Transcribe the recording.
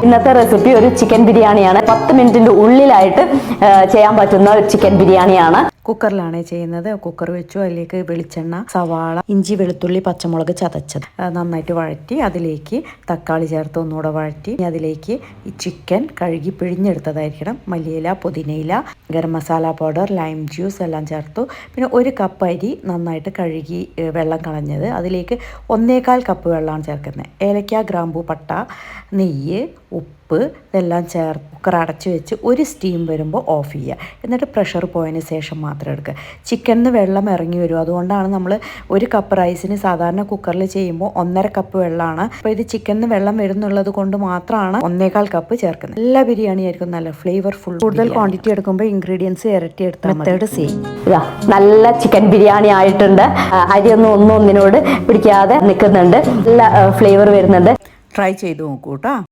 ഇന്നത്തെ റെസിപ്പി ഒരു ചിക്കൻ ബിരിയാണിയാണ്. 10 മിനിറ്റിന്റെ ഉള്ളിലായിട്ട് ചെയ്യാൻ പറ്റുന്ന ഒരു ചിക്കൻ ബിരിയാണിയാണ്. കുക്കറിലാണ് ചെയ്യുന്നത്. കുക്കർ വെച്ചു, അതിലേക്ക് വെളിച്ചെണ്ണ, സവാള, ഇഞ്ചി, വെളുത്തുള്ളി, പച്ചമുളക് ചതച്ചത് നന്നായിട്ട് വഴറ്റി, അതിലേക്ക് തക്കാളി ചേർത്ത് ഒന്നുകൂടെ വഴറ്റി, അതിലേക്ക് ഈ ചിക്കൻ കഴുകി പിഴിഞ്ഞെടുത്തതായിരിക്കണം. മല്ലിയില, പുതിനയില, garam masala powder, lime juice എല്ലാം ചേർത്തു. പിന്നെ 1 കപ്പ് അരി നന്നായിട്ട് കഴുകി വെള്ളം കളഞ്ഞത്, അതിലേക്ക് 1/4 കപ്പ് വെള്ളമാണ് ചേർക്കുന്നത്. ഏലക്ക, ഗ്രാമ്പൂ, പട്ട, നെയ്യ്, ഉപ്പ് ഇതെല്ലാം ചേർത്ത് കുക്കർ അടച്ചു വെച്ച് ഒരു സ്റ്റീം വരുമ്പോൾ ഓഫ് ചെയ്യുക. എന്നിട്ട് പ്രഷർ പോയതിന് ശേഷം മാത്രം എടുക്കുക. ചിക്കനിൽ വെള്ളം ഇറങ്ങി വരും. അതുകൊണ്ടാണ് നമ്മൾ 1 കപ്പ് റൈസിന് സാധാരണ കുക്കറിൽ ചെയ്യുമ്പോൾ 1.5 കപ്പ് വെള്ളമാണ്. അപ്പോൾ ഇത് ചിക്കനിൽ വെള്ളം വരുന്നുള്ളത് കൊണ്ട് മാത്രമാണ് 1/4 കപ്പ് ചേർക്കുന്നത്. എല്ലാ ബിരിയാണി ആയിരിക്കും നല്ല ഫ്ലേവർഫുൾ. കൂടുതൽ ക്വാണ്ടിറ്റി എടുക്കുമ്പോൾ ഇൻഗ്രീഡിയൻസ് ഇരട്ടി എടുത്താൽ മെത്തേഡ് സെയിം. നല്ല ചിക്കൻ ബിരിയാണി ആയിട്ടുണ്ട്. അരിയൊന്നും ഒന്നിനോട് പിടിക്കാതെ നിൽക്കുന്നുണ്ട്. നല്ല ഫ്ലേവർ വരുന്നുണ്ട്. ട്രൈ ചെയ്ത് നോക്കൂ കേട്ടോ.